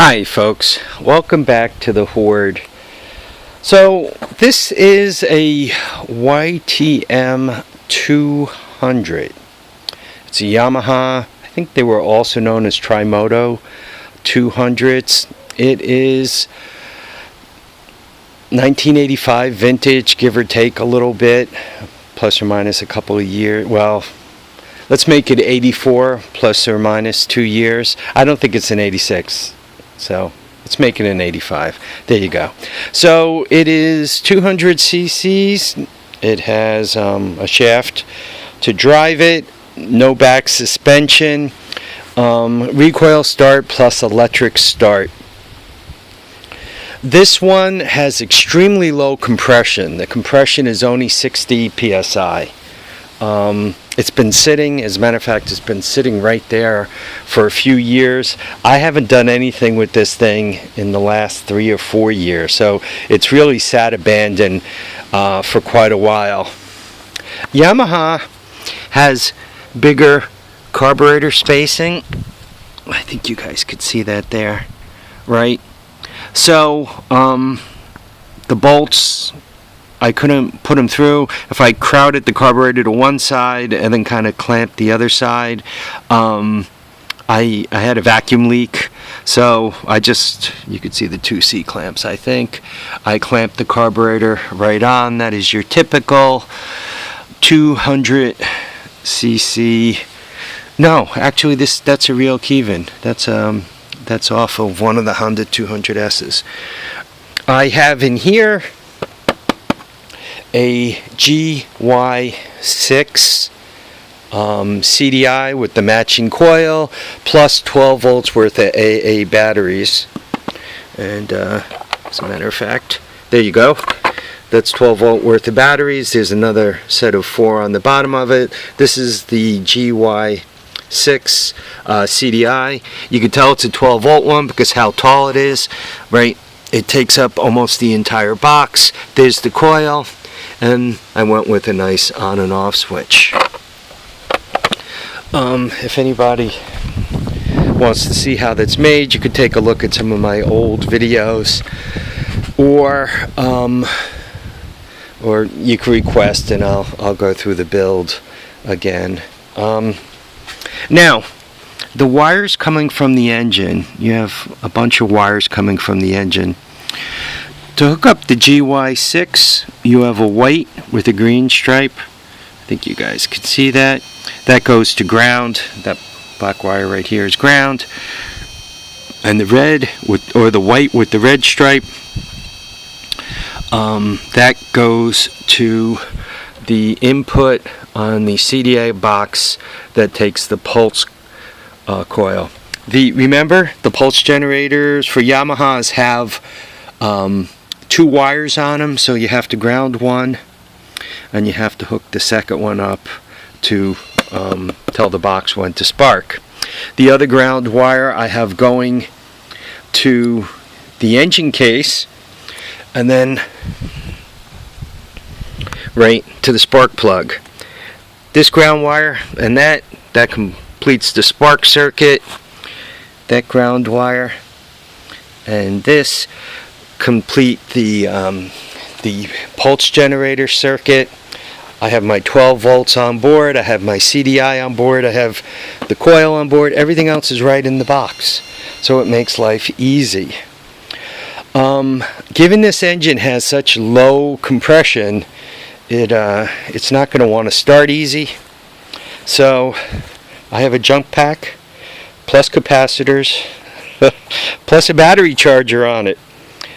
Hi folks, welcome back to the Hoard. So this is a YTM200. It's a Yamaha, I think they were also known as Trimoto 200s. It is 1985 vintage, give or take a little bit, plus or minus a couple of years. Well, let's make it 84 plus or minus 2 years. I don't think it's an 86. So let's make it an 85. There you go. So it is 200 cc's. It has a shaft to drive it, no back suspension, recoil start plus electric start. This one has extremely low compression. The compression is only 60 psi. It's been sitting, as a matter of fact, it's been sitting right there for a few years. I haven't done anything with this thing in the last 3 or 4 years, so it's really sat abandoned for quite a while. Yamaha has bigger carburetor spacing. I think you guys could see that there, right? So the bolts, I couldn't put them through. If I crowded the carburetor to one side and then kind of clamped the other side, I had a vacuum leak. So you could see the 2C clamps, I think. I clamped the carburetor right on. That is your typical 200 cc. No, actually that's a real Keihin. That's off of one of the Honda 200S's. I have in here a GY6 CDI with the matching coil plus 12 volts worth of AA batteries, and as a matter of fact, there you go, that's 12 volt worth of batteries. There's another set of 4 on the bottom of it. This is the GY6 CDI. You can tell it's a 12 volt one because how tall it is, right? It takes up almost the entire box. There's the coil, and I went with a nice on and off switch. If anybody wants to see how that's made, you could take a look at some of my old videos, or you can request and I'll go through the build again. Now, the wires coming from the engine, you have a bunch of wires coming from the engine. To hook up the GY6, you have a white with a green stripe. I think you guys can see that. That goes to ground. That black wire right here is ground. And the red, or the white with the red stripe, that goes to the input on the CDI box that takes the pulse coil. Remember, the pulse generators for Yamahas have 2 wires on them, so you have to ground one and you have to hook the second one up to tell the box when to spark. The other ground wire I have going to the engine case, and then right to the spark plug. This ground wire and that completes the spark circuit. That ground wire and this complete the pulse generator circuit. I have my 12 volts on board, I have my CDI on board, I have the coil on board. Everything else is right in the box, so it makes life easy. Given this engine has such low compression, it's not going to want to start easy. So I have a jump pack plus capacitors plus a battery charger on it.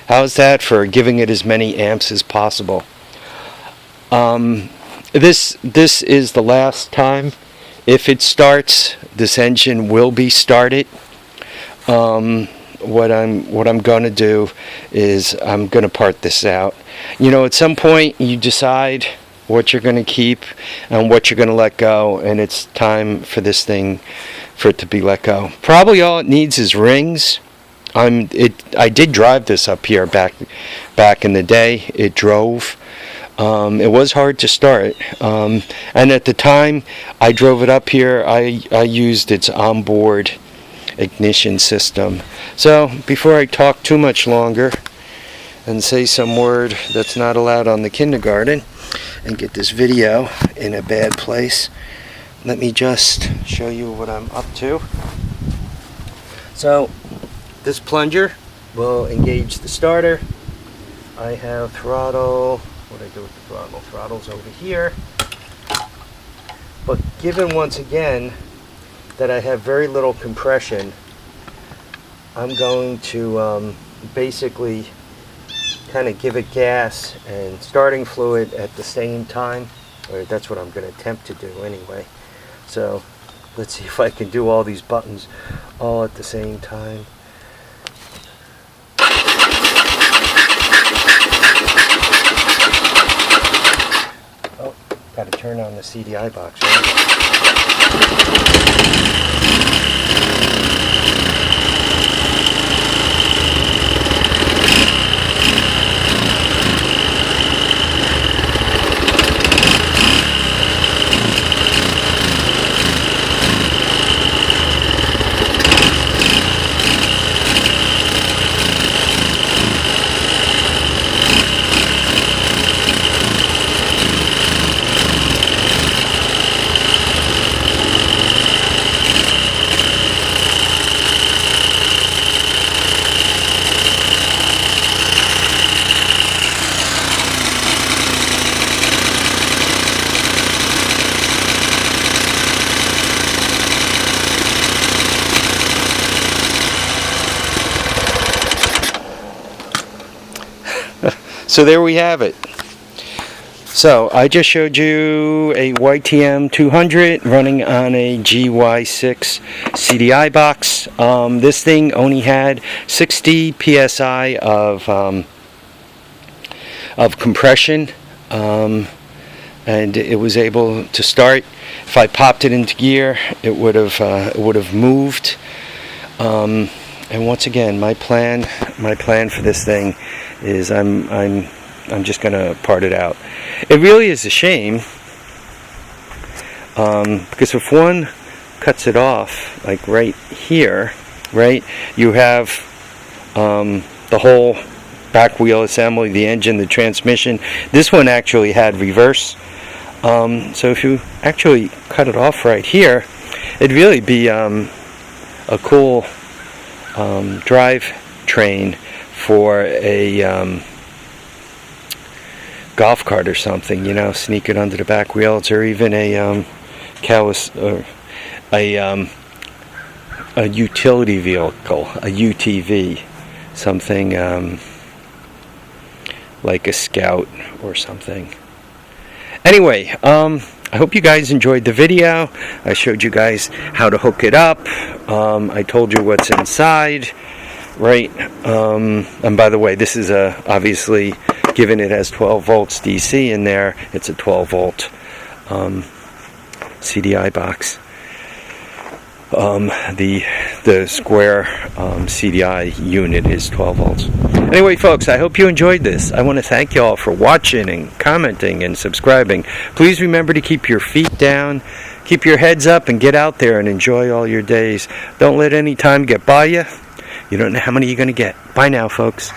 How's that for giving it as many amps as possible? This is the last time. If it starts, this engine will be started. What I'm going to do is I'm going to part this out. You know, at some point you decide what you're going to keep and what you're going to let go, and it's time for this thing for it to be let go. Probably all it needs is rings. I did drive this up here back in the day. It drove. It was hard to start, and at the time I drove it up here, I used its onboard ignition system. So before I talk too much longer and say some word that's not allowed on the kindergarten and get this video in a bad place, let me just show you what I'm up to. So this plunger will engage the starter. I have throttle. What do I do with the throttle? Throttle's over here. But given once again that I have very little compression, I'm going to basically kind of give it gas and starting fluid at the same time, or that's what I'm going to attempt to do anyway. So let's see if I can do all these buttons all at the same time. Oh, got to turn on the CDI box, right? So there we have it. So I just showed you a YTM200 running on a GY6 CDI box. This thing only had 60 psi of compression, and it was able to start. If I popped it into gear, it would have moved. And once again, my plan for this thing is I'm just gonna part it out. It really is a shame, because if one cuts it off, like right here, right, you have the whole back wheel assembly, the engine, the transmission. This one actually had reverse. So if you actually cut it off right here, it'd really be a cool drive train for a golf cart or something, you know, sneak it under the back wheels, or even a utility vehicle, a UTV, something like a Scout or something. Anyway, I hope you guys enjoyed the video. I showed you guys how to hook it up. I told you what's inside, right? And by the way, this is obviously, given it has 12 volts DC in there, it's a 12 volt CDI box. The square CDI unit is 12 volts. Anyway, folks, I hope you enjoyed this. I want to thank you all for watching and commenting and subscribing. Please remember to keep your feet down, keep your heads up, and get out there and enjoy all your days. Don't let any time get by you. You don't know how many you're going to get. Bye now, folks.